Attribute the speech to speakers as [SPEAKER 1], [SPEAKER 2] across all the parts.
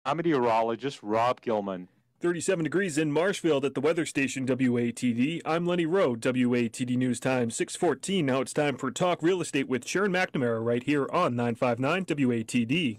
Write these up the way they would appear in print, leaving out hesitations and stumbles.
[SPEAKER 1] I'm meteorologist Rob Gilman.
[SPEAKER 2] 37 degrees in Marshfield at the weather station WATD. I'm Lenny Rowe, WATD News Time 6:14. Now it's time for Talk Real Estate with Sharon McNamara right here on 959 WATD.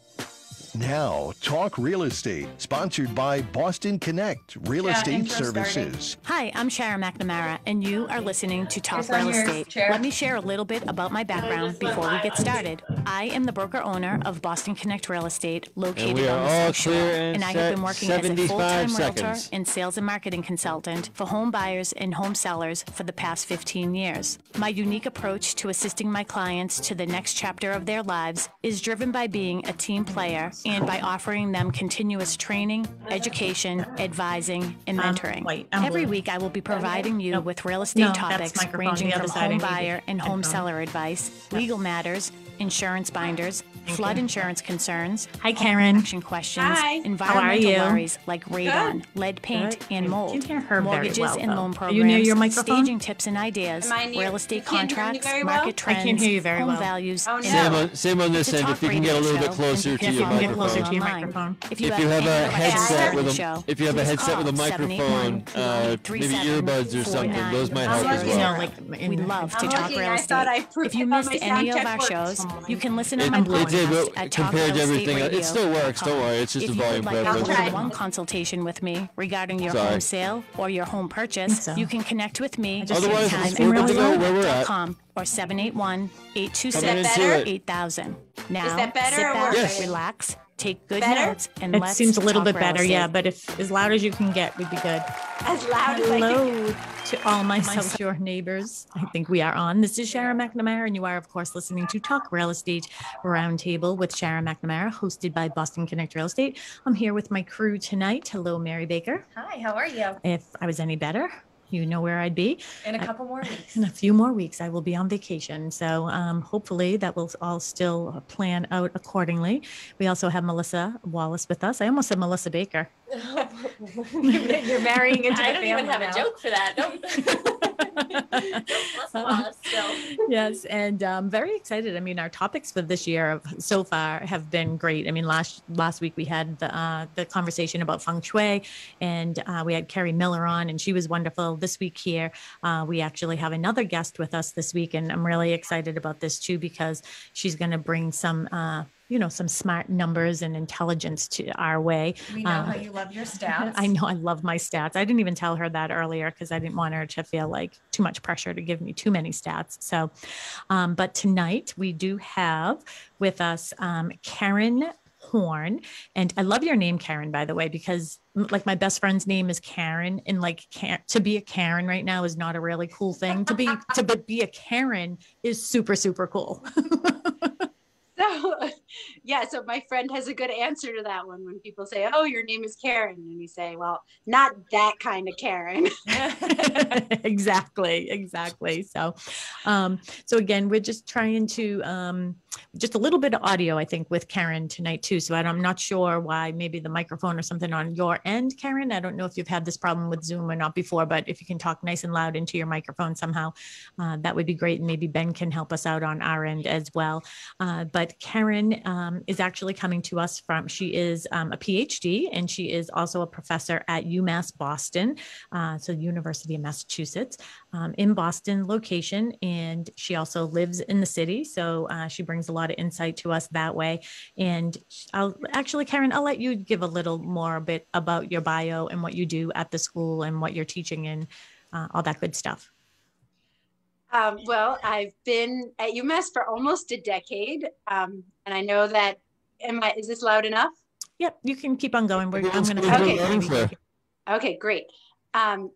[SPEAKER 3] Now, Talk Real Estate, sponsored by Boston Connect Real Estate Services.
[SPEAKER 4] Hi, I'm Sharon McNamara, and you are listening to Talk Real Estate. Let me share a little bit about my background before we get started. I am the broker-owner of Boston Connect Real Estate, located on the South Shore, and I have been working as a full-time realtor and sales and marketing consultant for home buyers and home sellers for the past 15 years. My unique approach to assisting my clients to the next chapter of their lives is driven by being a team player and by offering them continuous training, education, advising, and mentoring. Every week, I will be providing you with real estate topics ranging from home buyer and home seller advice, legal matters, insurance binders, flood insurance concerns, action questions, environmental worries like radon, lead paint, and mold, mortgages and loan programs, staging tips and ideas, real estate contracts, market trends, home values, and more.
[SPEAKER 5] Same on this end. If you can get a little bit closer to your microphone. If you have a headset with a microphone, maybe earbuds or something, those might help as well.
[SPEAKER 4] We love to talk real estate. If you missed any of our shows, you can listen to my podcast at Talk Real Estate Radio.
[SPEAKER 5] It still works. Don't worry. It's just a volume preference.
[SPEAKER 4] If you would like one consultation with me regarding your home sale or your home purchase, you can connect with me
[SPEAKER 5] Otherwise, we're good to go where we're at.
[SPEAKER 4] or 781-826-8000. Now, sit back, relax, take good notes, and let's
[SPEAKER 6] seems a little
[SPEAKER 4] talk
[SPEAKER 6] bit better,
[SPEAKER 4] real
[SPEAKER 6] yeah,
[SPEAKER 4] estate.
[SPEAKER 6] but if as loud as you can get, we'd be good.
[SPEAKER 7] As loud as I can.
[SPEAKER 6] Hello to all my South Shore neighbors. I think we are on. This is Sharon McNamara, and you are, of course, listening to Talk Real Estate Roundtable with Sharon McNamara, hosted by Boston Connect Real Estate. I'm here with my crew tonight. Hello, Mary Baker.
[SPEAKER 7] Hi, how are you?
[SPEAKER 6] If I was any better, you know where I'd be.
[SPEAKER 7] In a couple more weeks.
[SPEAKER 6] In a few more weeks, I will be on vacation. So hopefully that will all still plan out accordingly. We also have Melissa Wallace with us. I almost said Melissa Baker.
[SPEAKER 7] You're marrying into the family. I don't even have a joke for that.
[SPEAKER 6] Yes, and very excited. I mean, our topics for this year so far have been great. I mean, last week we had the conversation about feng shui, and we had Carrie Miller on, and she was wonderful. This week here, we actually have another guest with us this week, and I'm really excited about this too because she's going to bring some some smart numbers and intelligence to our way.
[SPEAKER 7] We know how you love your stats.
[SPEAKER 6] I know I love my stats. I didn't even tell her that earlier because I didn't want her to feel like too much pressure to give me too many stats. So, but tonight we do have with us Karen Horn. And I love your name, Karen, by the way, because like my best friend's name is Karen, and like to be a Karen right now is not a really cool thing. To be a Karen is super, super cool.
[SPEAKER 7] So my friend has a good answer to that one when people say, oh, your name is Karen. And you say, well, not that kind of Karen.
[SPEAKER 6] Exactly. So, so again, we're just trying to, just a little bit of audio, I think, with Karen tonight too. So I'm not sure why maybe the microphone or something on your end, Karen. I don't know if you've had this problem with Zoom or not before, but if you can talk nice and loud into your microphone somehow, that would be great. And maybe Ben can help us out on our end as well. But Karen is actually coming to us she is a PhD, and she is also a professor at UMass Boston, so University of Massachusetts, in Boston location. And she also lives in the city. So she brings a lot of insight to us that way. And Karen, I'll let you give a little more bit about your bio and what you do at the school and what you're teaching and all that good stuff.
[SPEAKER 7] Well, I've been at UMass for almost a decade. And I know that, is this loud enough?
[SPEAKER 6] Yep, you can keep on going.
[SPEAKER 7] Okay, great.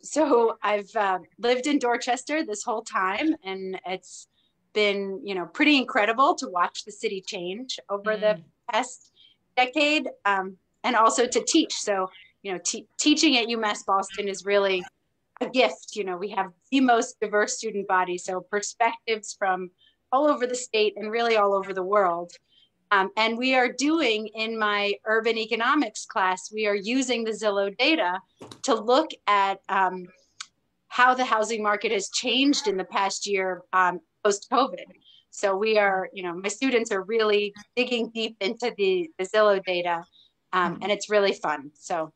[SPEAKER 7] So I've lived in Dorchester this whole time, and it's been, pretty incredible to watch the city change over the past decade, and also to teach. So, teaching at UMass Boston is really a gift. We have the most diverse student body, so perspectives from all over the state and really all over the world. And we are doing, in my urban economics class, we are using the Zillow data to look at how the housing market has changed in the past year post-COVID. So we are, my students are really digging deep into the Zillow data And it's really fun. So,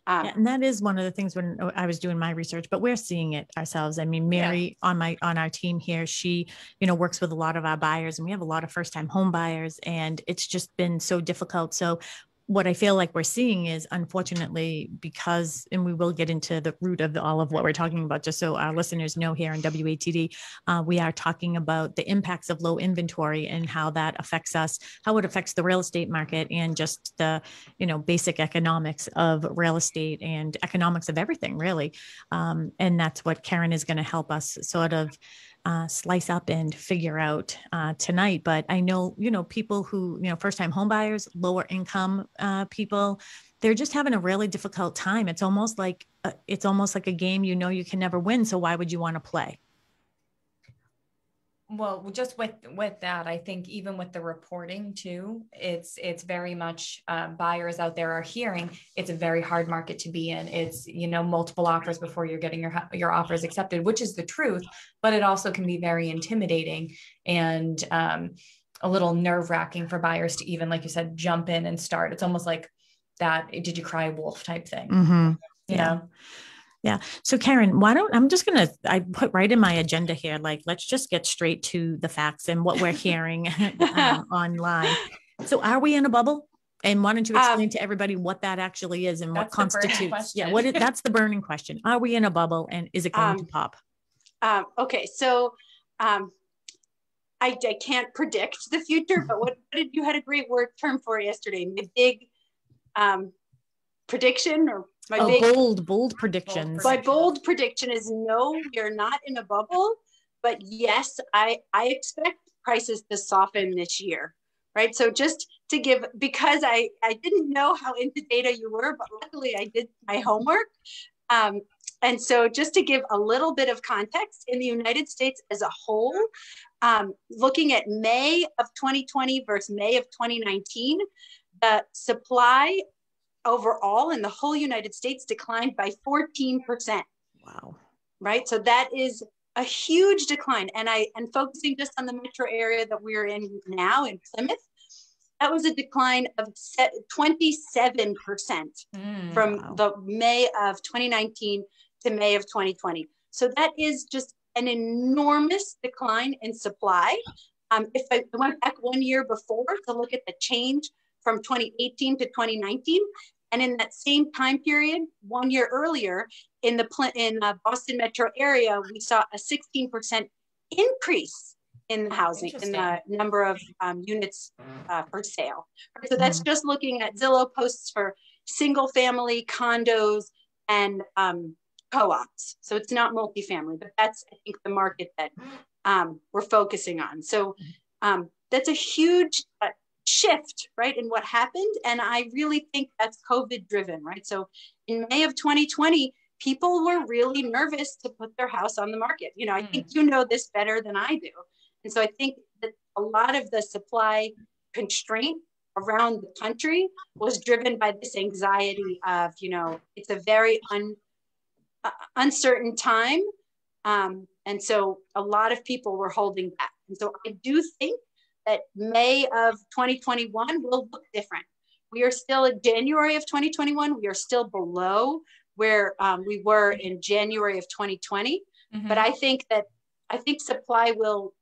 [SPEAKER 6] and that is one of the things when I was doing my research, but we're seeing it ourselves. I mean, Mary on our team here, she, works with a lot of our buyers, and we have a lot of first-time home buyers, and it's just been so difficult. So what I feel like we're seeing is, unfortunately, because, and we will get into the root of all of what we're talking about, just so our listeners know, here in WATD, we are talking about the impacts of low inventory and how that affects us, how it affects the real estate market, and just the, basic economics of real estate and economics of everything, really. And that's what Karen is going to help us sort of slice up and figure out tonight. But I know, people who, first-time home buyers, lower income people, they're just having a really difficult time. It's almost like a game, you can never win. So why would you want to play?
[SPEAKER 8] Well, just with that, I think even with the reporting too, it's very much buyers out there are hearing it's a very hard market to be in. It's, multiple offers before you're getting your offers accepted, which is the truth, but it also can be very intimidating and a little nerve-wracking for buyers to even, like you said, jump in and start. It's almost like that "did you cry wolf" type thing.
[SPEAKER 6] Mm-hmm. Yeah. So Karen, I put right in my agenda here, like, let's just get straight to the facts and what we're hearing online. So are we in a bubble? And why don't you explain to everybody what that actually is and what constitutes? That's the burning question. Are we in a bubble, and is it going to pop?
[SPEAKER 7] Okay. So I can't predict the future, but what did you had a great word term for yesterday? My big prediction, or
[SPEAKER 6] bold predictions.
[SPEAKER 7] My bold prediction is no, we're not in a bubble, but yes, I expect prices to soften this year, right? So just to give, because I didn't know how into data you were, but luckily I did my homework. And so just to give a little bit of context, in the United States as a whole, looking at May of 2020 versus May of 2019, the supply overall in the whole United States declined by 14%.
[SPEAKER 6] Wow.
[SPEAKER 7] Right. So that is a huge decline. And focusing just on the metro area that we're in now in Plymouth, that was a decline of 27% from the May of 2019 to May of 2020. So that is just an enormous decline in supply. If I went back 1 year before to look at the change from 2018 to 2019, and in that same time period, 1 year earlier, in the Boston metro area, we saw a 16% increase in the housing, in the number of units for sale. So that's just looking at Zillow posts for single family, condos, and co-ops. So it's not multifamily, but that's, I think, the market that we're focusing on. So that's a huge shift, right, in what happened. And I really think that's COVID driven, right? So in May of 2020, people were really nervous to put their house on the market. I think you know this better than I do. And so I think that a lot of the supply constraint around the country was driven by this anxiety of, it's a very uncertain time. And so a lot of people were holding back. And so I do think that May of 2021 will look different. We are still in January of 2021. We are still below where we were in January of 2020. Mm-hmm. But I think supply will,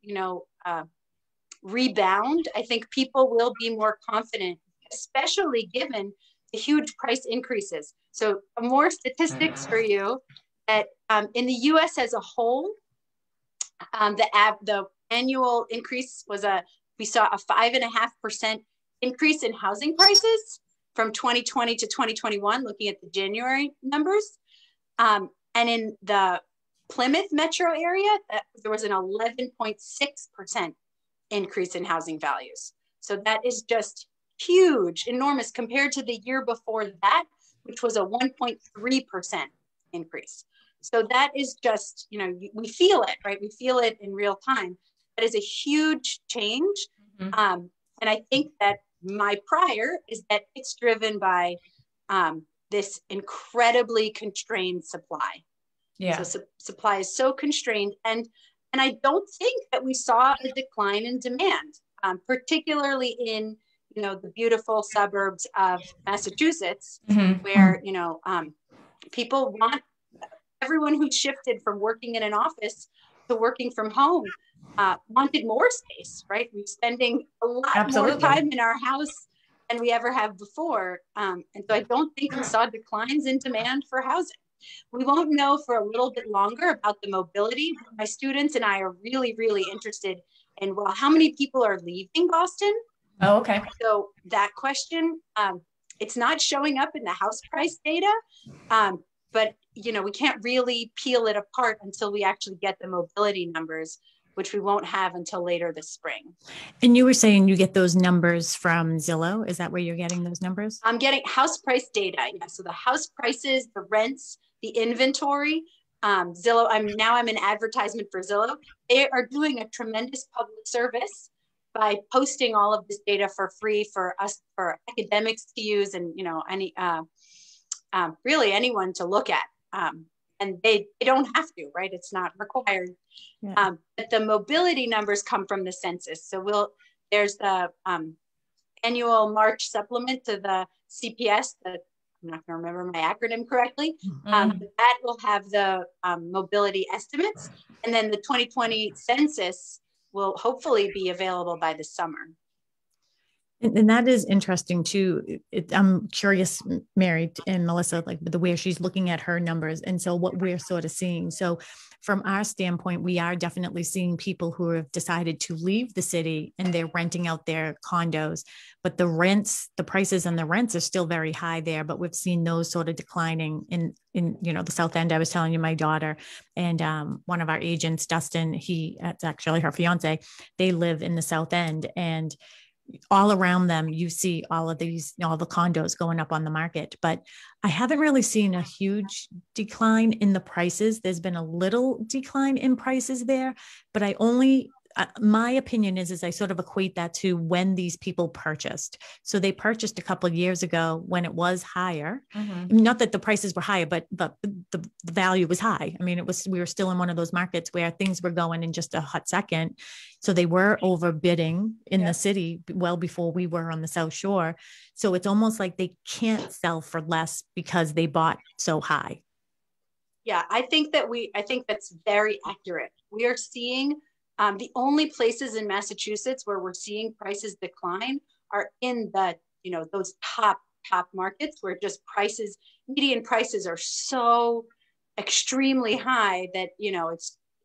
[SPEAKER 7] rebound. I think people will be more confident, especially given the huge price increases. So more statistics for you that in the US as a whole, the annual increase was we saw a 5.5% increase in housing prices from 2020 to 2021, looking at the January numbers. And in the Plymouth metro area, there was an 11.6% increase in housing values. So that is just huge, enormous compared to the year before that, which was a 1.3% increase. So that is just, we feel it, right? We feel it in real time. That is a huge change. Mm-hmm. And I think that my prior is that it's driven by this incredibly constrained supply. Yeah. So supply is so constrained. And I don't think that we saw a decline in demand, particularly in, the beautiful suburbs of Massachusetts, where, people want, everyone who shifted from working in an office to working from home wanted more space, right? We're spending a lot more time in our house than we ever have before. And so I don't think we saw declines in demand for housing. We won't know for a little bit longer about the mobility. My students and I are really, really interested in, well, how many people are leaving Boston?
[SPEAKER 8] Oh, okay.
[SPEAKER 7] So that question, it's not showing up in the house price data, but we can't really peel it apart until we actually get the mobility numbers, which we won't have until later this spring.
[SPEAKER 6] And you were saying you get those numbers from Zillow. Is that where you're getting those numbers?
[SPEAKER 7] I'm getting house price data. Yeah. So the house prices, the rents, the inventory, Zillow. I'm an advertisement for Zillow. They are doing a tremendous public service by posting all of this data for free for us, for academics to use, and really anyone to look at. And they don't have to, right? It's not required. Yeah. But the mobility numbers come from the census. So there's the annual March supplement to the CPS, I'm not going to remember my acronym correctly. That will have the mobility estimates. And then the 2020 census will hopefully be available by the summer.
[SPEAKER 6] And that is interesting too. I'm curious, Mary and Melissa, like the way she's looking at her numbers. And so what we're sort of seeing. So from our standpoint, we are definitely seeing people who have decided to leave the city and they're renting out their condos, but the prices and the rents are still very high there. But we've seen those sort of declining in the South End. I was telling you, my daughter and one of our agents, Dustin, it's actually her fiance, they live in the South End, and all around them, you see all the condos going up on the market, but I haven't really seen a huge decline in the prices. There's been a little decline in prices there, but my opinion is I sort of equate that to when these people purchased. So they purchased a couple of years ago when it was higher. Not that the prices were higher, but the value was high. I mean, we were still in one of those markets where things were going in just a hot second. So they were overbidding in the city well before we were on the South Shore. So it's almost like they can't sell for less because they bought so high.
[SPEAKER 7] Yeah, I think that's very accurate. We are seeing the only places in Massachusetts where we're seeing prices decline are in the, those top markets where just median prices are so extremely high that,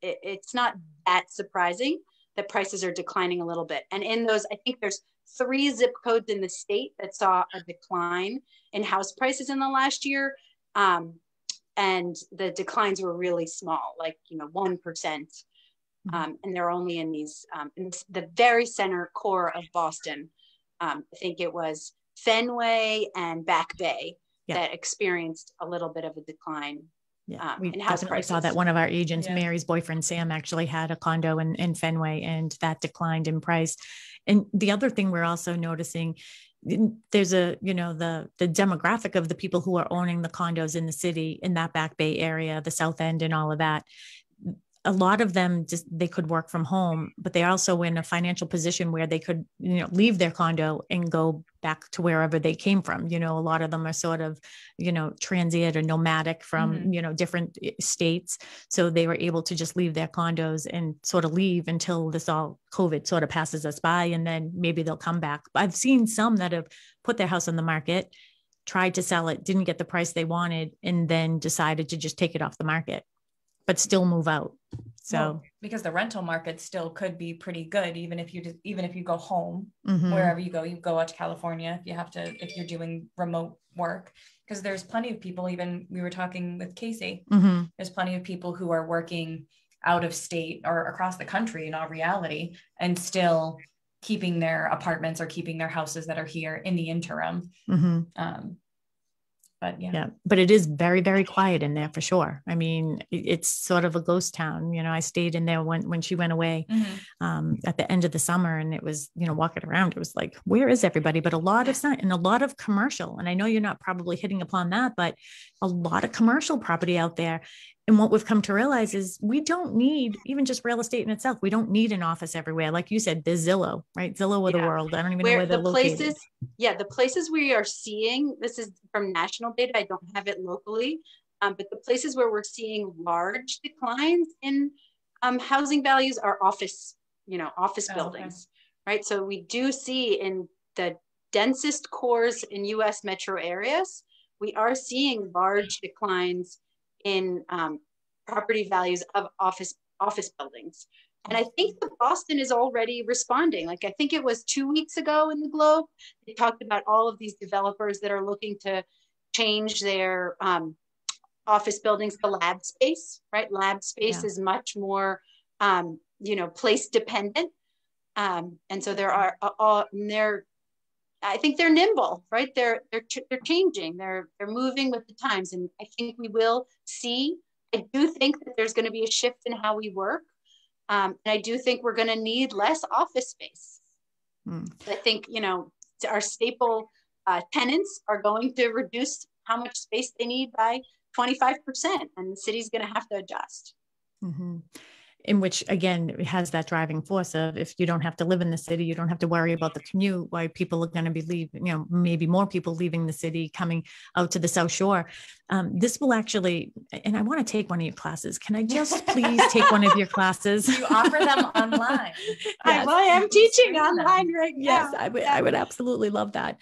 [SPEAKER 7] it's not that surprising that prices are declining a little bit. And in those, I think there's 3 zip codes in the state that saw a decline in house prices in the last year. And the declines were really small, like, 1%. And they're only in these, in the very center core of Boston. I think it was Fenway and Back Bay that experienced a little bit of a decline.
[SPEAKER 6] We
[SPEAKER 7] in house prices.
[SPEAKER 6] Saw that one of our agents, Mary's boyfriend, Sam, actually had a condo in Fenway, and that declined in price. And the other thing we're also noticing, there's the demographic of the people who are owning the condos in the city, in that Back Bay area, the South End and all of that. A lot of them they could work from home, but they're also in a financial position where they could, leave their condo and go back to wherever they came from. A lot of them are sort of, transient or nomadic from, different states. So they were able to just leave their condos and sort of leave until this all COVID sort of passes us by, and then maybe they'll come back. I've seen some that have put their house on the market, tried to sell it, didn't get the price they wanted, and then decided to just take it off the market, but still move out. So
[SPEAKER 8] because the rental market still could be pretty good, even if you go home, wherever you go out to California, if you're doing remote work, because there's plenty of people, even we were talking with Casey, there's plenty of people who are working out of state or across the country in all reality, and still keeping their apartments or keeping their houses that are here in the interim. But
[SPEAKER 6] it is very, very quiet in there for sure. I mean, it's sort of a ghost town. I stayed in there when she went away at the end of the summer, and it was, walking around, it was like, where is everybody? But a lot of sun and a lot of commercial. And I know you're not probably hitting upon that, but a lot of commercial property out there. And what we've come to realize is we don't need even just real estate in itself. We don't need an office everywhere. Like you said, there's Zillow, right? Zillow of the world. I don't even know where they're located.
[SPEAKER 7] The places we are seeing, this is from national data, I don't have it locally, but the places where we're seeing large declines in housing values are office buildings, right? So we do see in the densest cores in US metro areas, we are seeing large declines in property values of office buildings. And I think that Boston is already responding. Like, I think it was 2 weeks ago in the Globe, they talked about all of these developers that are looking to change their office buildings to lab space, right? Lab space is much more, place dependent. And so I think they're nimble, right? They're changing, they're moving with the times. And I think we will see, I do think that there's going to be a shift in how we work. And I do think we're going to need less office space. I think, our staple tenants are going to reduce how much space they need by 25%, and the city's going to have to adjust.
[SPEAKER 6] Mm-hmm. In which, again, it has that driving force of, if you don't have to live in the city, you don't have to worry about the commute, why people are going to be leaving, maybe more people leaving the city, coming out to the South Shore. This will actually, and I want to take one of your classes. Can I just please take one of your classes?
[SPEAKER 8] You offer them online.
[SPEAKER 7] Yes. I am teaching online right now.
[SPEAKER 6] Yes, I would absolutely love that.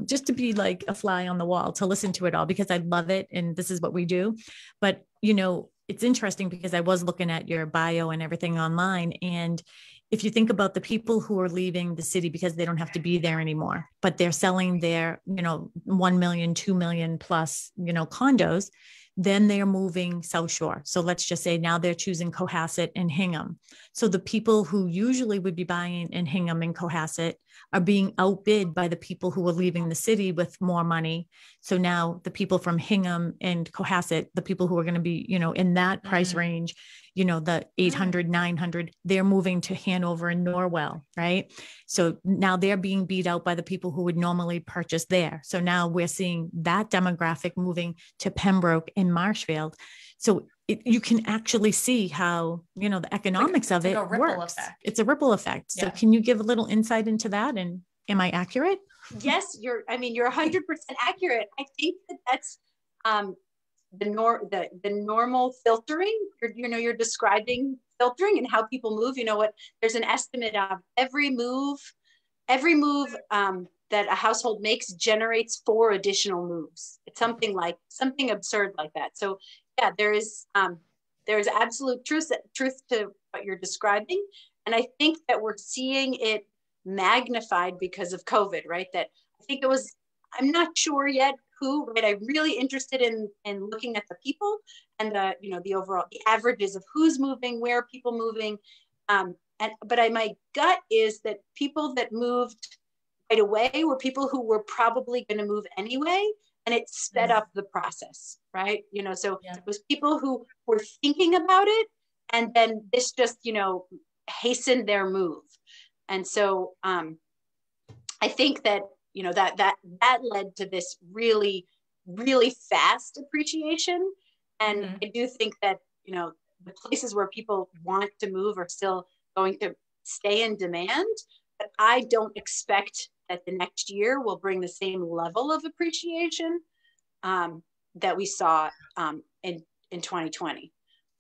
[SPEAKER 6] Just to be like a fly on the wall, to listen to it all, because I love it. And this is what we do. But, it's interesting because I was looking at your bio and everything online. And if you think about the people who are leaving the city because they don't have to be there anymore, but they're selling their, 1 million, 2 million plus, condos, then they're moving South Shore. So let's just say now they're choosing Cohasset and Hingham. So the people who usually would be buying in Hingham and Cohasset are being outbid by the people who are leaving the city with more money. So now the people from Hingham and Cohasset, the people who are going to be, in that price range, the 800, 900, they're moving to Hanover and Norwell, right? So now they're being beat out by the people who would normally purchase there. So now we're seeing that demographic moving to Pembroke and Marshfield. So you can actually see how, the economics of it works. It's a ripple effect. So can you give a little insight into that? And am I accurate?
[SPEAKER 7] Yes, you're 100% accurate. I think that's the normal filtering. You're describing filtering and how people move. There's an estimate of every move that a household makes generates 4 additional moves. It's something absurd like that. So yeah, there is absolute truth to what you're describing. And I think that we're seeing it magnified because of COVID, right? That I think I'm not sure yet who, right? I'm really interested in looking at the people and the overall, the averages of who's moving, where are people moving. But my gut is that people that moved right away were people who were probably going to move anyway. And it sped up the process, right? So it was people who were thinking about it, and then this just, hastened their move. And so I think that, that led to this really, really fast appreciation. And I do think that, the places where people want to move are still going to stay in demand, but I don't expect that the next year will bring the same level of appreciation that we saw in 2020.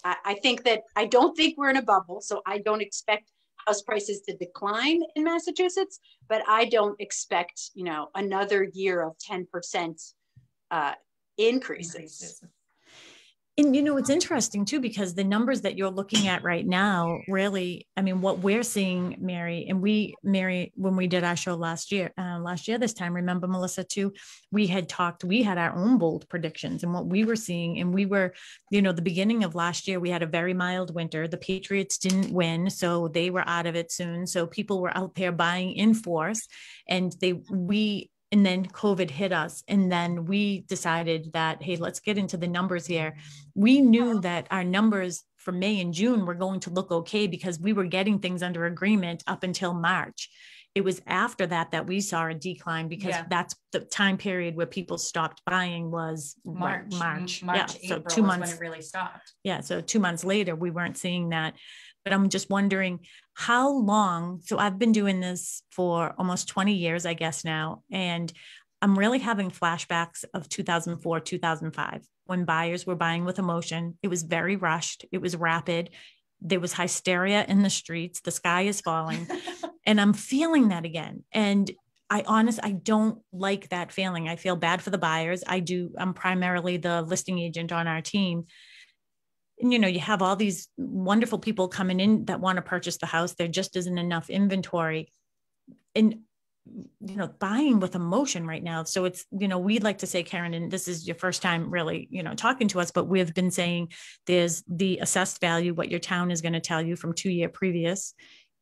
[SPEAKER 7] I don't think we're in a bubble, so I don't expect house prices to decline in Massachusetts, but I don't expect, another year of 10% increases.
[SPEAKER 6] And, it's interesting too, because the numbers that you're looking at right now, really, what we're seeing, Mary, and when we did our show last year, this time, remember, Melissa, too, we had our own bold predictions and what we were seeing. And we were, the beginning of last year, we had a very mild winter. The Patriots didn't win, so they were out of it soon. So people were out there buying in force, and and then COVID hit us. And then we decided that, hey, let's get into the numbers here. We knew that our numbers for May and June were going to look okay because we were getting things under agreement up until March. it was after that we saw a decline, because that's the time period where people stopped buying was March.
[SPEAKER 8] Yeah, so April 2 months when it really stopped.
[SPEAKER 6] Yeah, so 2 months later we weren't seeing that. But I'm just wondering how long. So I've been doing this for almost 20 years, I guess now, and I'm really having flashbacks of 2004, 2005, when buyers were buying with emotion. It was very rushed. It was rapid. There was hysteria in the streets. The sky is falling. And I'm feeling that again. And I don't like that feeling. I feel bad for the buyers. I'm primarily the listing agent on our team. And, you have all these wonderful people coming in that want to purchase the house. There just isn't enough inventory. And buying with emotion right now. So it's, we'd like to say, Karen, and this is your first time really, talking to us, but we've been saying there's the assessed value, what your town is going to tell you from 2 year previous.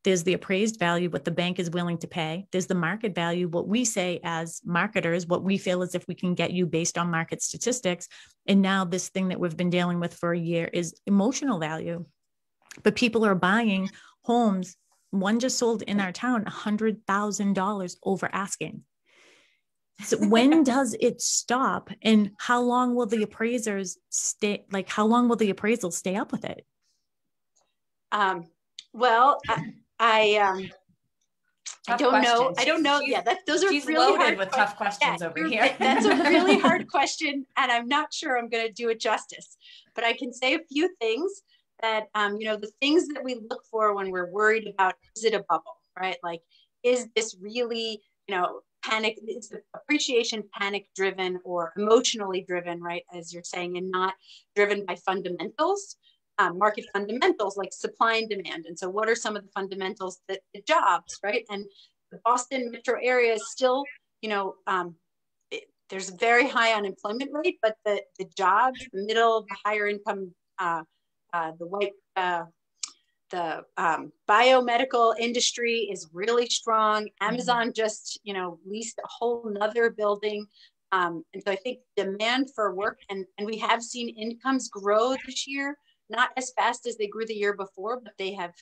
[SPEAKER 6] There's the appraised value, what the bank is willing to pay. There's the market value, what we say as marketers, what we feel as if we can get you based on market statistics. And now this thing that we've been dealing with for a year is emotional value. But people are buying homes. One just sold in our town $100,000 over asking. So when does it stop? And how long will the appraisers stay? Like, how long will the appraisals stay up with it?
[SPEAKER 7] Well, I don't know. I don't know. Yeah, those are
[SPEAKER 8] she's
[SPEAKER 7] really
[SPEAKER 8] loaded with tough questions over here.
[SPEAKER 7] That's a really hard question, and I'm not sure I'm going to do it justice. But I can say a few things that, the things that we look for when we're worried about, is it a bubble, right? Like, is this really, panic, is the appreciation panic driven or emotionally driven, right? As you're saying, and not driven by fundamentals, market fundamentals like supply and demand. And so what are some of the fundamentals that the jobs, right? And the Boston metro area is still, there's a very high unemployment rate, but the jobs, the middle, the higher income, the biomedical industry is really strong. Amazon just, leased a whole nother building. And so I think demand for work, and we have seen incomes grow this year, not as fast as they grew the year before, but they have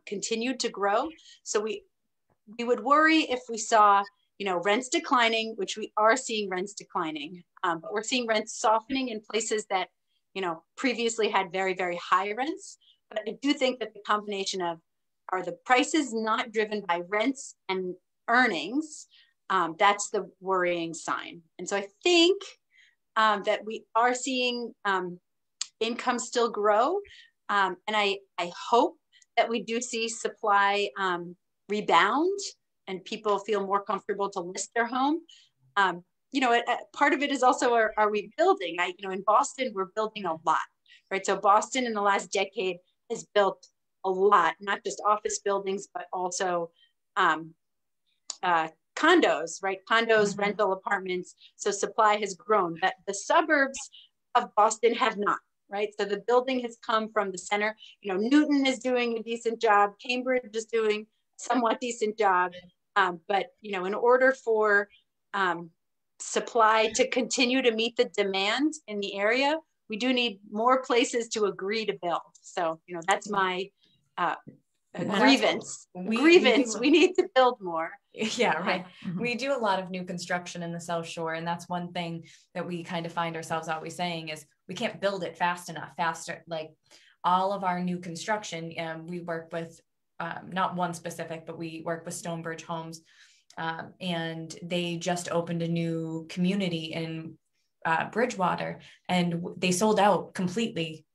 [SPEAKER 7] continued to grow. So we would worry if we saw, rents declining, which we are seeing rents declining, but we're seeing rents softening in places that, previously had very, very high rents. But I do think that the combination of, are the prices not driven by rents and earnings, that's the worrying sign. And so I think that we are seeing income still grow. And I hope that we do see supply rebound and people feel more comfortable to list their home. Part of it is also, are we building? In Boston, we're building a lot, right? So Boston in the last decade has built a lot, not just office buildings, but also condos, right? Condos, rental apartments. So supply has grown. But the suburbs of Boston have not, right? So the building has come from the center. Newton is doing a decent job. Cambridge is doing a somewhat decent job. But, in order for supply to continue to meet the demand in the area, we do need more places to agree to build. So, that's my grievance. We need to build more.
[SPEAKER 8] Yeah, right. Mm-hmm. We do a lot of new construction in the South Shore. And that's one thing that we kind of find ourselves always saying is we can't build it faster. Like all of our new construction, we work with, not one specific, but we work with Stonebridge Homes. And they just opened a new community in Bridgewater, and they sold out completely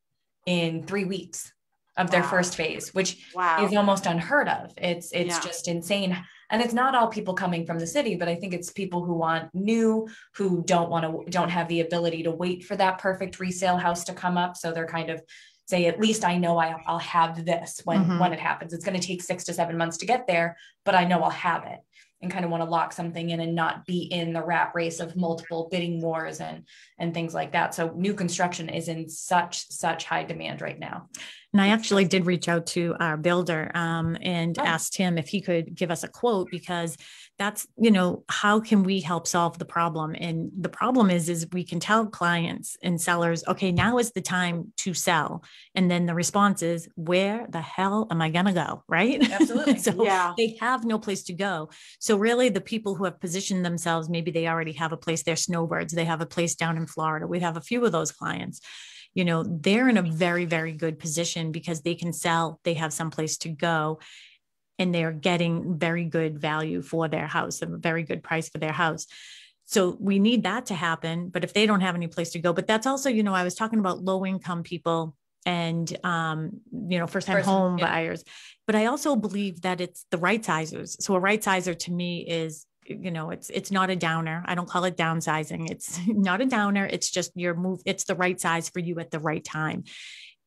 [SPEAKER 8] in 3 weeks of their first phase, which is almost unheard of. It's just insane. And it's not all people coming from the city, but I think it's people who want new, who don't have the ability to wait for that perfect resale house to come up. So they're kind of say, at least I know I'll have this when it happens. It's going to take 6 to 7 months to get there, but I know I'll have it, and kind of want to lock something in and not be in the rat race of multiple bidding wars and things like that. So new construction is in such high demand right now.
[SPEAKER 6] And I actually did reach out to our builder and asked him if he could give us a quote, because that's, how can we help solve the problem? And the problem is we can tell clients and sellers, okay, now is the time to sell. And then the response is, where the hell am I going to go? Right?
[SPEAKER 8] Absolutely.
[SPEAKER 6] So they have no place to go. So really the people who have positioned themselves, maybe they already have a place, they're snowbirds. They have a place down in Florida. We have a few of those clients. They're in a very, very good position because they can sell, they have some place to go, and they're getting very good value for their house, a very good price for their house. So we need that to happen. But if they don't have any place to go, but that's also, I was talking about low income people and, first time home buyers, but I also believe that it's the right sizers. So a right sizer to me is, it's not a downer. I don't call it downsizing. It's not a downer. It's just your move. It's the right size for you at the right time.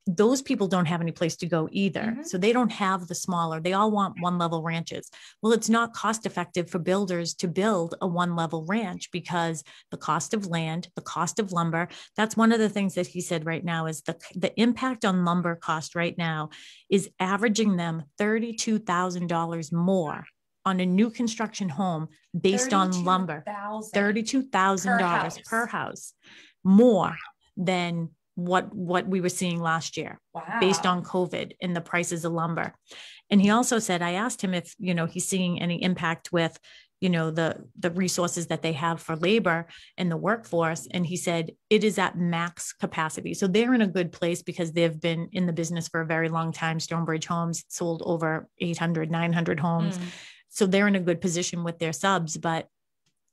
[SPEAKER 6] Those people don't have any place to go either. Mm-hmm. So they don't have the smaller, they all want one level ranches. Well, it's not cost effective for builders to build a one level ranch because the cost of land, the cost of lumber, that's one of the things that he said right now is the impact on lumber cost right now is averaging them $32,000 more on a new construction home based on lumber, $32,000 per house, more than what we were seeing last year based on COVID and the prices of lumber. And he also said, I asked him if, he's seeing any impact with, the resources that they have for labor and the workforce. And he said, it is at max capacity. So they're in a good place because they've been in the business for a very long time. Stonebridge Homes sold over 800, 900 homes. So they're in a good position with their subs, but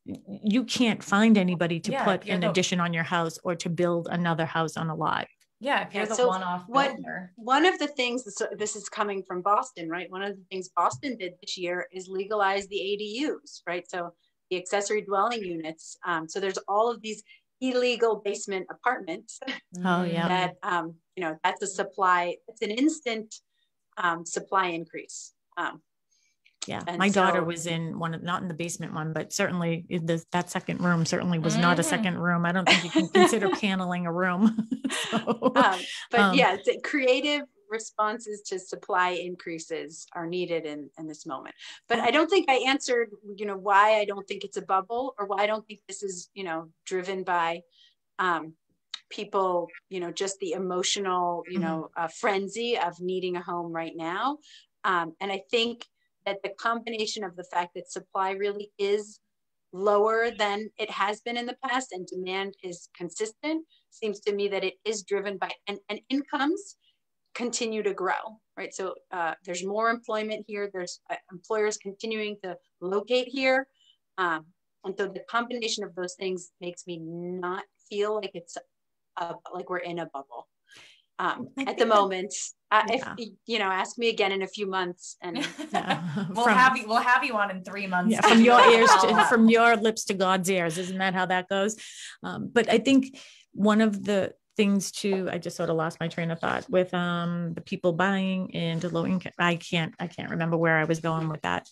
[SPEAKER 6] you can't find anybody to put an addition on your house or to build another house on a lot.
[SPEAKER 8] Yeah, if you're the one-off builder.
[SPEAKER 7] One of the things, this is coming from Boston, right? One of the things Boston did this year is legalize the ADUs, right? So the accessory dwelling units. So there's all of these illegal basement apartments.
[SPEAKER 6] Oh yeah.
[SPEAKER 7] That that's a supply. It's an instant supply increase.
[SPEAKER 6] Yeah, my daughter was in one, not in the basement one, but certainly that second room certainly was not a second room. I don't think you can consider paneling a room.
[SPEAKER 7] Creative responses to supply increases are needed in this moment. But I don't think I answered, why I don't think it's a bubble or why I don't think this is, driven by people, just the emotional, frenzy of needing a home right now. And I think that the combination of the fact that supply really is lower than it has been in the past and demand is consistent seems to me that it is driven by, and incomes continue to grow, right? So there's more employment here. There's employers continuing to locate here. And so the combination of those things makes me not feel like it's like we're in a bubble. At the moment, if ask me again in a few months, and
[SPEAKER 8] we'll have you on in 3 months.
[SPEAKER 6] Yeah, from your ears from your lips to God's ears. Isn't that how that goes? But I think one of the things too, I just sort of lost my train of thought with the people buying into low income. I can't remember where I was going with that.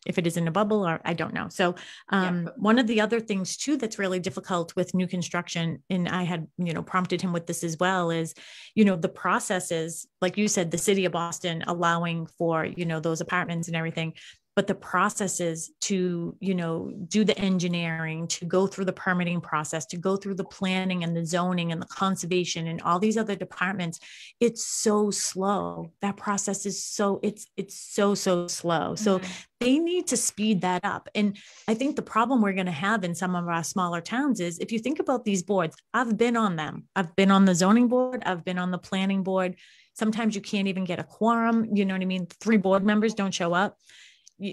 [SPEAKER 6] If it is in a bubble or I don't know. So one of the other things too, that's really difficult with new construction, and I had, prompted him with this as well, is, the processes, like you said, the city of Boston allowing for, those apartments and everything, but the processes to, do the engineering, to go through the permitting process, to go through the planning and the zoning and the conservation and all these other departments, it's so slow. That process is it's so slow. So they need to speed that up. And I think the problem we're going to have in some of our smaller towns is, if you think about these boards, I've been on them. I've been on the zoning board. I've been on the planning board. Sometimes you can't even get a quorum. You know what I mean? 3 board members don't show up.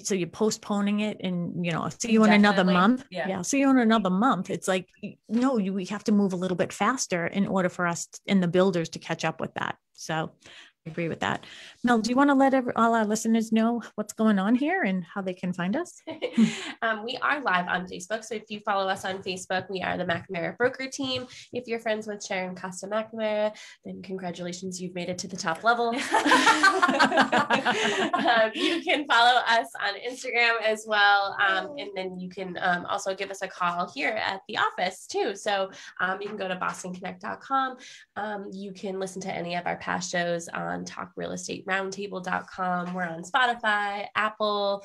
[SPEAKER 6] So you're postponing it, and I'll see you in another month. Yeah, I'll see you in another month. It's like, no, we have to move a little bit faster in order for us and the builders to catch up with that. So agree with that. Mel, do you want to let all our listeners know what's going on here and how they can find us?
[SPEAKER 9] We are live on Facebook. So if you follow us on Facebook, we are the McNamara Broker Team. If you're friends with Sharon Costa McNamara, then congratulations, you've made it to the top level. You can follow us on Instagram as well. And then you can also give us a call here at the office too. So you can go to bostonconnect.com. You can listen to any of our past shows on talkrealestateroundtable.com. We're on Spotify, Apple,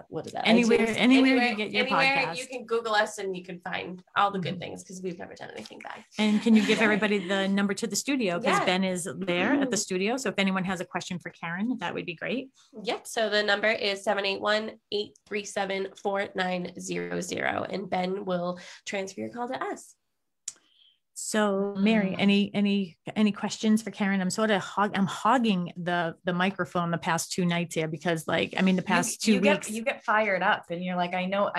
[SPEAKER 9] what is that?
[SPEAKER 6] Anywhere you get your podcast.
[SPEAKER 9] You can Google us and you can find all the good things because we've never done anything bad.
[SPEAKER 6] And can you give everybody the number to the studio? Because Ben is there at the studio. So if anyone has a question for Karen, that would be great.
[SPEAKER 9] Yep. So the number is 781-837-4900 and Ben will transfer your call to us.
[SPEAKER 6] So Mary, any questions for Karen? I'm sort of hogging the microphone the past 2 nights here because the past 2 weeks
[SPEAKER 8] you get fired up and you're like, I know.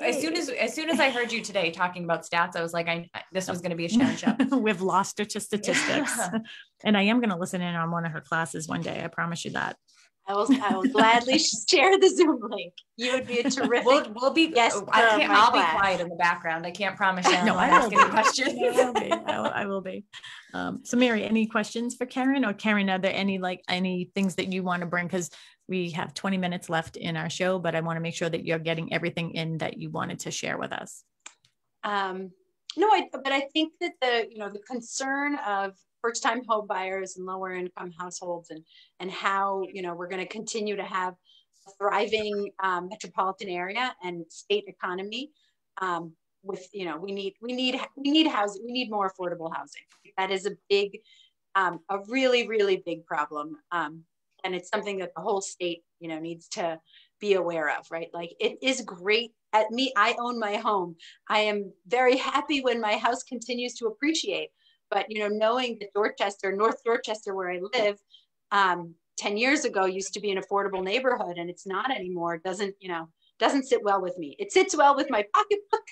[SPEAKER 8] As soon as I heard you today talking about stats, I was like, this was going to be a Sharon show.
[SPEAKER 6] We've lost her to statistics. And I am going to listen in on one of her classes one day. I promise you that.
[SPEAKER 7] I will gladly share the Zoom link. You would be a terrific.
[SPEAKER 8] We'll be.
[SPEAKER 7] Yes,
[SPEAKER 8] I'll be quiet in the background. I can't promise you.
[SPEAKER 6] No, I will be.
[SPEAKER 8] Questions.
[SPEAKER 6] I will be. So, Mary, any questions for Karen? Or Karen, are there any things that you want to bring? Because we have 20 minutes left in our show, but I want to make sure that you're getting everything in that you wanted to share with us.
[SPEAKER 7] But I think that the concern of first-time home buyers and lower income households and how, we're going to continue to have a thriving metropolitan area and state economy we need housing. We need more affordable housing. That is a really, really big problem. And it's something that the whole state, needs to be aware of, right? Like it is great I own my home. I am very happy when my house continues to appreciate. But, knowing that North Dorchester, where I live, 10 years ago used to be an affordable neighborhood and it's not anymore, doesn't sit well with me. It sits well with my pocketbook,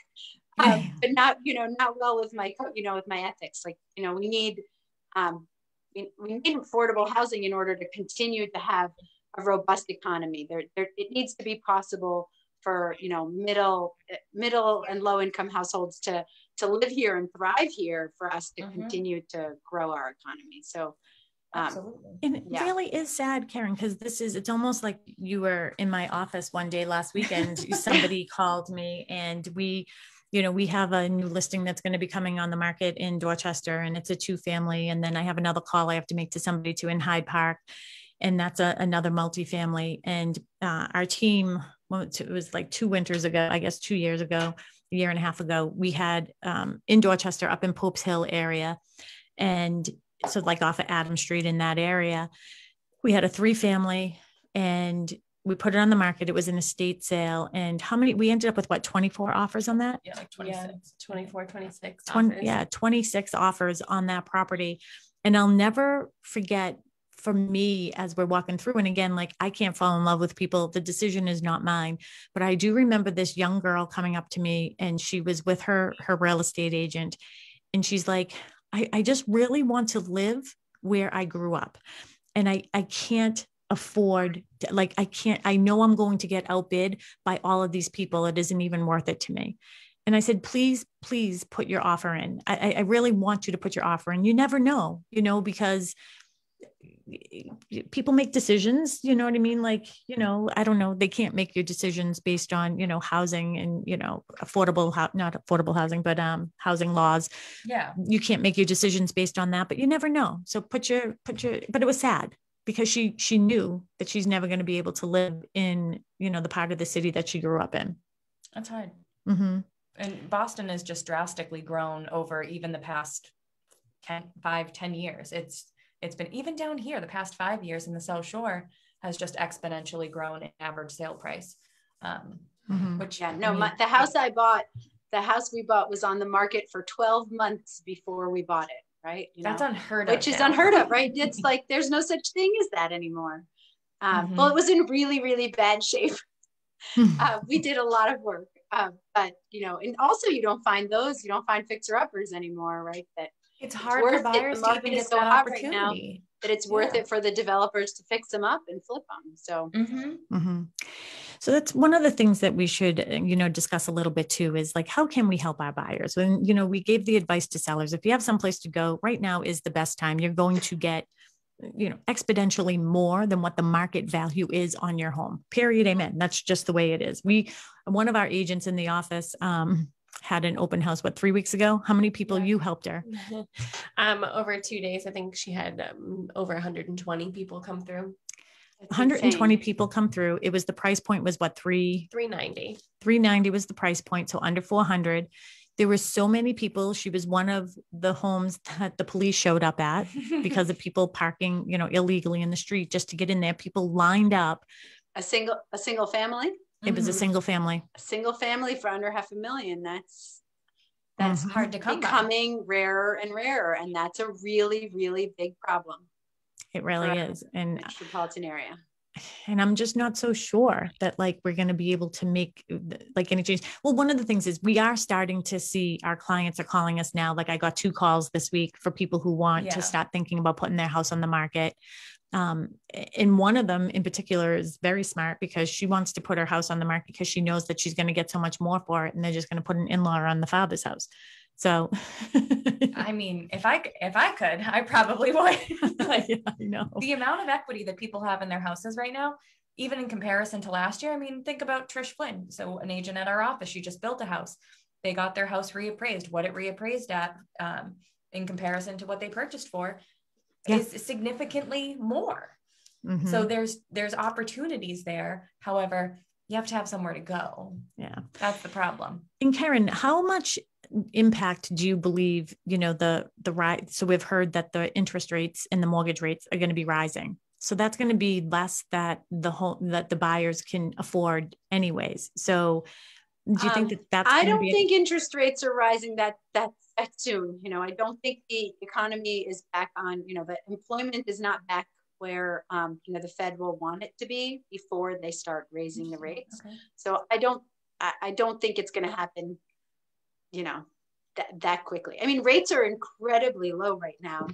[SPEAKER 7] but not well with my, with my ethics. Like, we need affordable housing in order to continue to have a robust economy. It needs to be possible for, middle and low income households to live here and thrive here for us to continue to grow our economy. So,
[SPEAKER 6] and it really is sad, Karen, because it's almost like you were in my office one day last weekend. Somebody called me and we have a new listing that's going to be coming on the market in Dorchester and it's a 2-family. And then I have another call I have to make to somebody too in Hyde Park. And that's another multifamily. And our team, it was like 2 winters ago, I guess 2 years ago, a year and a half ago, we had in Dorchester up in Pope's Hill area. And so like off of Adam Street in that area, we had a 3-family and we put it on the market. It was an estate sale. And we ended up with 24 offers on that?
[SPEAKER 9] Yeah, like 26, 24, 26
[SPEAKER 6] offers. Yeah, 26 offers on that property. And I'll never forget, for me, as we're walking through, and again, I can't fall in love with people. The decision is not mine, but I do remember this young girl coming up to me and she was with her real estate agent. And she's like, I just really want to live where I grew up. And I can't afford to, I know I'm going to get outbid by all of these people. It isn't even worth it to me. And I said, please put your offer in. I really want you to put your offer in. You never know, because people make decisions, you know what I mean? I don't know, they can't make your decisions based on, housing and, not affordable housing, but housing laws.
[SPEAKER 8] Yeah.
[SPEAKER 6] You can't make your decisions based on that, but you never know. So but it was sad because she knew that she's never going to be able to live in, the part of the city that she grew up in.
[SPEAKER 8] That's hard.
[SPEAKER 6] Mm-hmm.
[SPEAKER 8] And Boston has just drastically grown over even the past 10 years. It's been even down here the past 5 years in the South Shore has just exponentially grown in average sale price.
[SPEAKER 7] Which the house we bought was on the market for 12 months before we bought it. Right.
[SPEAKER 8] That's unheard of.
[SPEAKER 7] Which is unheard of, right? It's like, there's no such thing as that anymore. Well, it was in really, really bad shape. We did a lot of work, but and also you don't find fixer uppers anymore, right? That
[SPEAKER 8] it's hard for buyers to even get that opportunity.
[SPEAKER 7] that it's worth it for the developers to fix them up and flip them. So.
[SPEAKER 6] So that's one of the things that we should, discuss a little bit too, is like, how can we help our buyers? When, we gave the advice to sellers, if you have someplace to go, right now is the best time. You're going to get, exponentially more than what the market value is on your home, period. Amen. That's just the way it is. One of our agents in the office, had an open house, 3 weeks ago? How many people you helped her?
[SPEAKER 9] Over 2 days, I think she had over 120 people come through.
[SPEAKER 6] 120 people come through. It was, the price point was what,
[SPEAKER 9] $390.
[SPEAKER 6] $390 was the price point. So under 400. There were so many people. She was one of the homes that the police showed up at because of people parking, illegally in the street just to get in there. People lined up.
[SPEAKER 7] A single family?
[SPEAKER 6] It was a single family.
[SPEAKER 7] A single family for under $500,000. That's
[SPEAKER 8] hard to come
[SPEAKER 7] becoming rarer and rarer. And that's a really, really big problem.
[SPEAKER 6] It really is. And
[SPEAKER 7] metropolitan area.
[SPEAKER 6] And I'm just not so sure that we're going to be able to make any change. Well, one of the things is we are starting to see our clients are calling us now. I got 2 calls this week for people who want to start thinking about putting their house on the market. And one of them in particular is very smart because she wants to put her house on the market because she knows that she's going to get so much more for it. And they're just going to put an in-law on the father's house. So,
[SPEAKER 8] I mean, if I could, I probably would.
[SPEAKER 6] Yeah, I know.
[SPEAKER 8] The amount of equity that people have in their houses right now, even in comparison to last year. I mean, think about Trish Flynn. So an agent at our office, she just built a house. They got their house reappraised. What it reappraised at, in comparison to what they purchased for, is significantly more. So there's opportunities there. However, you have to have somewhere to go.
[SPEAKER 6] Yeah.
[SPEAKER 8] That's the problem.
[SPEAKER 6] And Karen, how much impact do you believe, the rise? So we've heard that the interest rates and the mortgage rates are going to be rising. So that's going to be less that the buyers can afford anyways. So do you think that's
[SPEAKER 7] I don't think interest rates are rising that soon. I don't think the economy is back on, the employment is not back where, the Fed will want it to be before they start raising the rates. Okay. So I don't think it's going to happen, that quickly. I mean, rates are incredibly low right now,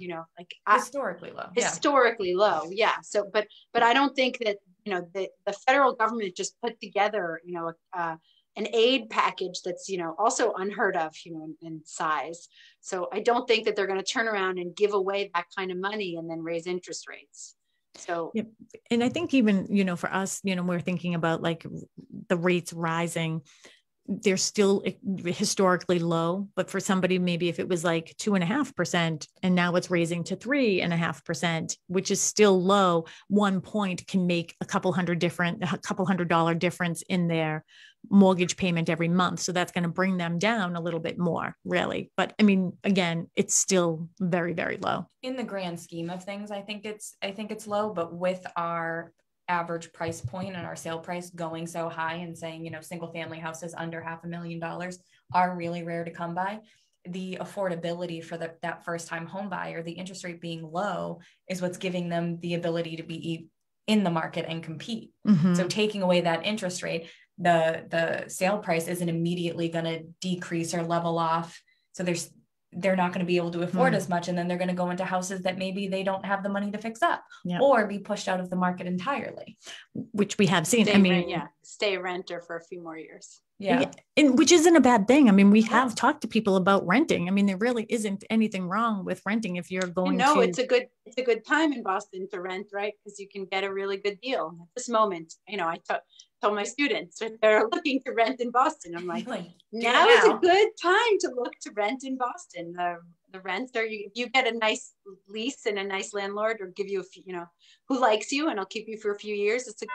[SPEAKER 8] historically low.
[SPEAKER 7] Historically low. Yeah. So, but I don't think that, the federal government just put together, an aid package that's, also unheard of, in size. So I don't think that they're going to turn around and give away that kind of money and then raise interest rates. So,
[SPEAKER 6] yep. And I think even, for us, we're thinking about the rates rising. They're still historically low, but for somebody, maybe if it was 2.5% and now it's raising to 3.5%, which is still low, 1 point can make a couple $100 difference in their mortgage payment every month. So that's going to bring them down a little bit more, really. But I mean, again, it's still very, very low.
[SPEAKER 8] In the grand scheme of things, I think it's low, but with our average price point and our sale price going so high and saying, single family houses under $500,000 are really rare to come by. The affordability for that first time home buyer, the interest rate being low is what's giving them the ability to be in the market and compete. So taking away that interest rate, the sale price isn't immediately going to decrease or level off. So they're not going to be able to afford as much. And then they're going to go into houses that maybe they don't have the money to fix up or be pushed out of the market entirely.
[SPEAKER 6] Which we have seen.
[SPEAKER 7] Stay a renter for a few more years.
[SPEAKER 6] Yeah. And which isn't a bad thing. I mean, we have talked to people about renting. I mean, there really isn't anything wrong with renting if you're going to.
[SPEAKER 7] it's a good time in Boston to rent, right? Because you can get a really good deal at this moment. I told my students that they're looking to rent in Boston. I'm like, now is a good time to look to rent in Boston. The rents are, you get a nice lease and a nice landlord, or give you who likes you and I'll keep you for a few years. It's a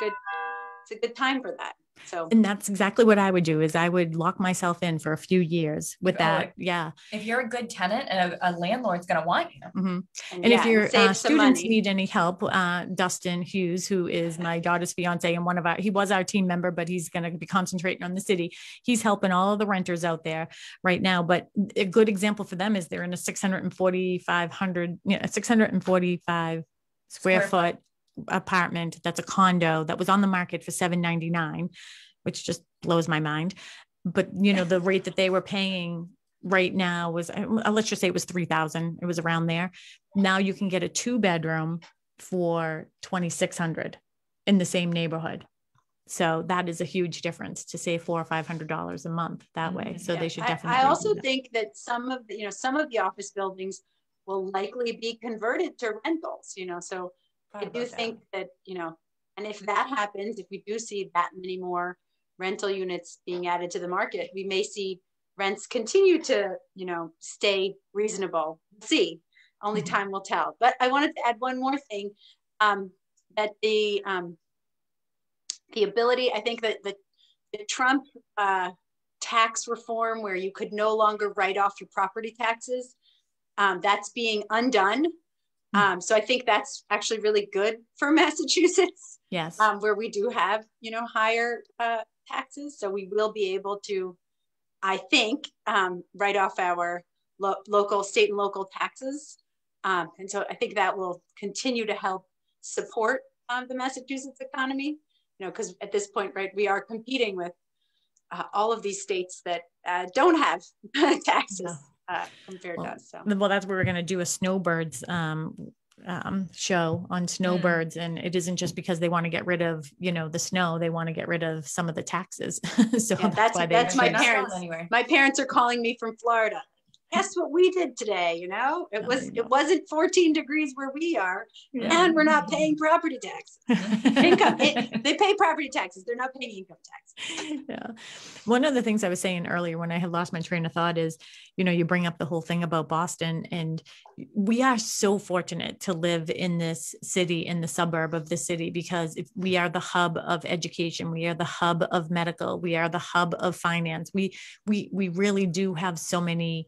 [SPEAKER 7] good time for that. So,
[SPEAKER 6] and that's exactly what I would do, is I would lock myself in for a few years with that. Yeah.
[SPEAKER 8] If you're a good tenant, and a landlord's going to want you.
[SPEAKER 6] And if your students need any help, Dustin Hughes, who is my daughter's fiance and he was our team member, but he's going to be concentrating on the city. He's helping all of the renters out there right now. But a good example for them is they're in a 645 square foot apartment that's a condo that was on the market for $799, which just blows my mind. But the rate that they were paying right now was, let's just say it was 3,000. It was around there. Now you can get a 2-bedroom for 2,600 in the same neighborhood. So that is a huge difference to save $400 or $500 a month that way. So they should definitely.
[SPEAKER 7] I also think that some of the office buildings will likely be converted to rentals, so I do think that, and if that happens, if we do see that many more rental units being added to the market, we may see rents continue to, stay reasonable. We'll see. Only time will tell. But I wanted to add one more thing, that the ability, I think that the Trump tax reform, where you could no longer write off your property taxes, that's being undone. So I think that's actually really good for Massachusetts.
[SPEAKER 6] Yes.
[SPEAKER 7] Where we do have, higher taxes. So we will be able to, I think, write off our local, state and local taxes. And so I think that will continue to help support the Massachusetts economy, because at this point, right, we are competing with all of these states that don't have taxes. Compared to us. So.
[SPEAKER 6] Well, that's where we're going to do a snowbirds show on snowbirds. And it isn't just because they want to get rid of, the snow, they want to get rid of some of the taxes. So
[SPEAKER 7] that's my parents. My parents are calling me from Florida. Guess what we did today? It wasn't 14 degrees where we are, and we're not paying property tax. They pay property taxes. They're not paying income tax.
[SPEAKER 6] Yeah. One of the things I was saying earlier when I had lost my train of thought is, you bring up the whole thing about Boston, and we are so fortunate to live in this city, in the suburb of the city, because we are the hub of education. We are the hub of medical. We are the hub of finance. We really do have so many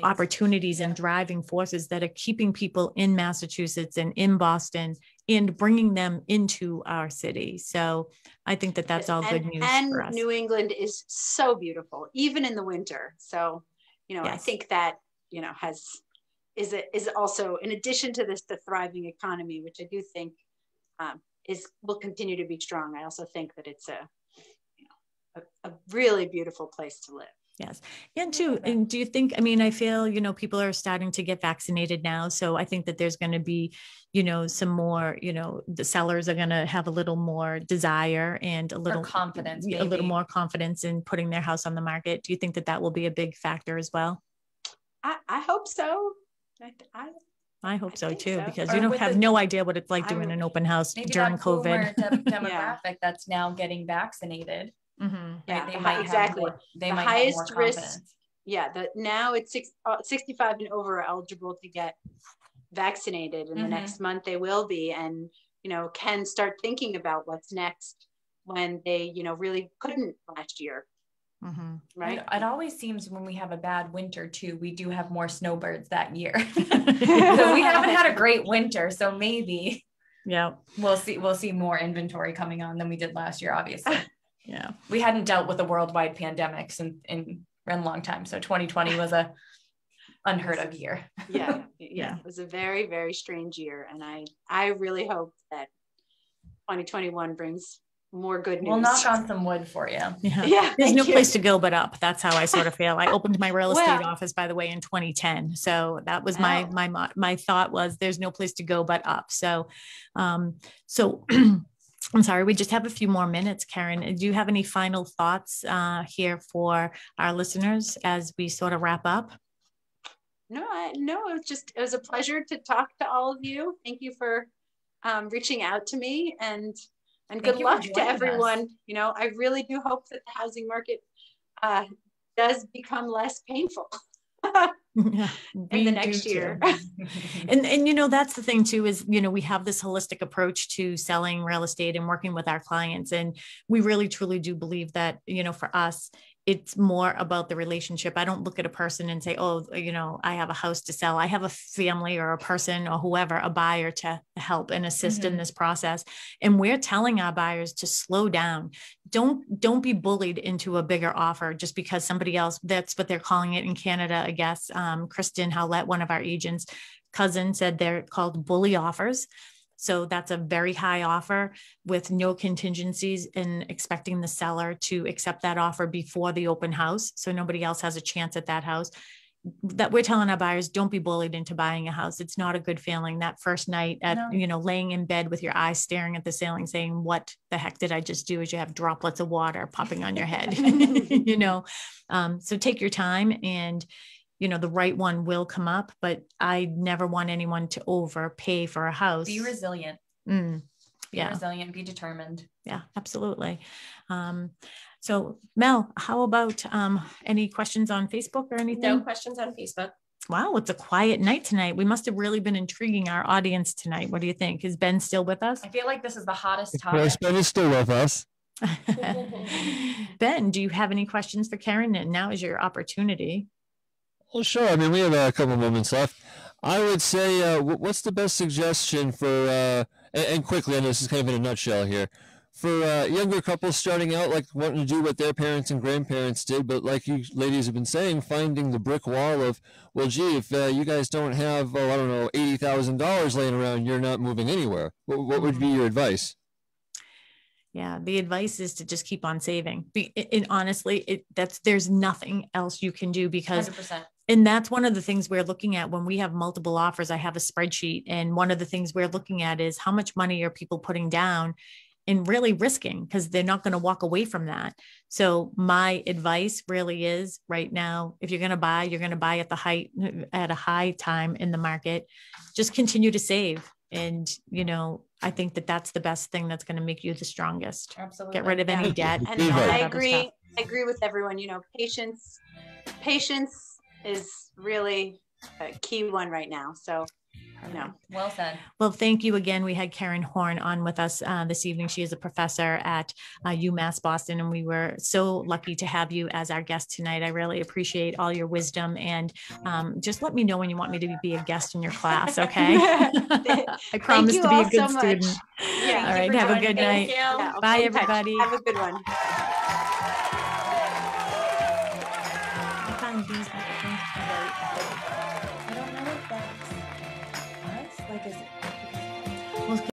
[SPEAKER 6] opportunities and driving forces that are keeping people in Massachusetts and in Boston and bringing them into our city. So I think that that's all good news for us.
[SPEAKER 7] And New England is so beautiful, even in the winter. So, yes. I think that, is also, in addition to the thriving economy, which I do think will continue to be strong. I also think that it's a really beautiful place to live.
[SPEAKER 6] Yes. And do you think, I feel, people are starting to get vaccinated now. So I think that there's going to be, some more, the sellers are going to have a little more desire and a little
[SPEAKER 8] confidence,
[SPEAKER 6] a little more confidence in putting their house on the market. Do you think that will be a big factor as well?
[SPEAKER 7] I hope so.
[SPEAKER 6] I hope so too, because you don't have no idea what it's like doing an open house during COVID.
[SPEAKER 8] Demographic that's now getting vaccinated.
[SPEAKER 6] Mm-hmm.
[SPEAKER 7] Yeah, they might exactly. They might highest have more risk. Yeah, now it's 65 and over are eligible to get vaccinated, and the next month they will be, and can start thinking about what's next when they really couldn't last year.
[SPEAKER 6] Mm-hmm.
[SPEAKER 8] Right. It always seems when we have a bad winter too, we do have more snowbirds that year. So we haven't had a great winter, so maybe we'll see more inventory coming on than we did last year, obviously.
[SPEAKER 6] Yeah,
[SPEAKER 8] we hadn't dealt with a worldwide pandemics in a long time. So 2020 was a unheard of year.
[SPEAKER 7] Yeah. It was a very, very strange year. And I really hope that 2021 brings more good news.
[SPEAKER 8] We'll knock on some wood for you.
[SPEAKER 6] Yeah. There's no place to go but up. That's how I sort of feel. I opened my real estate office, by the way, in 2010. So that was my thought was there's no place to go but up. So, I'm sorry, we just have a few more minutes, Karen. Do you have any final thoughts here for our listeners as we sort of wrap up?
[SPEAKER 7] No, it was a pleasure to talk to all of you. Thank you for reaching out to me, and good luck to everyone. I really do hope that the housing market does become less painful. In the next year.
[SPEAKER 6] and that's the thing too, is we have this holistic approach to selling real estate and working with our clients, and we really truly do believe that for us it's more about the relationship. I don't look at a person and say, oh, I have a house to sell. I have a family or a person or whoever, a buyer to help and assist in this process. And we're telling our buyers to slow down. Don't be bullied into a bigger offer just because somebody else, that's what they're calling it in Canada, I guess. Kristen Howlett, one of our agents' cousin, said they're called bully offers. So that's a very high offer with no contingencies, and expecting the seller to accept that offer before the open house, so nobody else has a chance at that house. That we're telling our buyers, don't be bullied into buying a house. It's not a good feeling that first night at, laying in bed with your eyes staring at the ceiling saying, what the heck did I just do? As you have droplets of water popping on your head, so take your time, and, the right one will come up, but I never want anyone to overpay for a house.
[SPEAKER 8] Be resilient.
[SPEAKER 6] Yeah.
[SPEAKER 8] Be resilient, be determined.
[SPEAKER 6] Yeah, absolutely. So Mel, how about any questions on Facebook or anything?
[SPEAKER 9] No questions on Facebook.
[SPEAKER 6] Wow, it's a quiet night tonight. We must have really been intriguing our audience tonight. What do you think? Is Ben still with us?
[SPEAKER 8] I feel like this is the hottest topic.
[SPEAKER 5] Yes, Ben is still with us.
[SPEAKER 6] Ben, do you have any questions for Karen? And now is your opportunity.
[SPEAKER 5] Well, sure. I mean, we have a couple moments left. I would say, what's the best suggestion for, and quickly, I know this is kind of in a nutshell here, for younger couples starting out, like wanting to do what their parents and grandparents did, but like you ladies have been saying, finding the brick wall of, well, gee, if you guys don't have, $80,000 laying around, you're not moving anywhere. What would be your advice?
[SPEAKER 6] Yeah, the advice is to just keep on saving. And honestly, there's nothing else you can do, because
[SPEAKER 8] 100%.
[SPEAKER 6] And that's one of the things we're looking at when we have multiple offers. I have a spreadsheet, and one of the things we're looking at is how much money are people putting down and really risking, because they're not going to walk away from that. So my advice really is right now, if you're going to buy, you're going to buy at a high time in the market. Just continue to save. And, I think that's the best thing that's going to make you the strongest.
[SPEAKER 8] Absolutely.
[SPEAKER 6] Get rid of any debt.
[SPEAKER 7] And I agree with everyone, patience is really a key one right now. So,
[SPEAKER 8] Well said.
[SPEAKER 6] Well, thank you again. We had Karen Horn on with us this evening. She is a professor at UMass Boston, and we were so lucky to have you as our guest tonight. I really appreciate all your wisdom, and just let me know when you want me to be a guest in your class, okay? I promise to be a good student.
[SPEAKER 7] Yeah.
[SPEAKER 6] All right. Have a good night.
[SPEAKER 7] Yeah,
[SPEAKER 6] Bye, everybody.
[SPEAKER 7] Have a good one.
[SPEAKER 6] I found these microphones.
[SPEAKER 8] I don't know if that's us. Like, is it?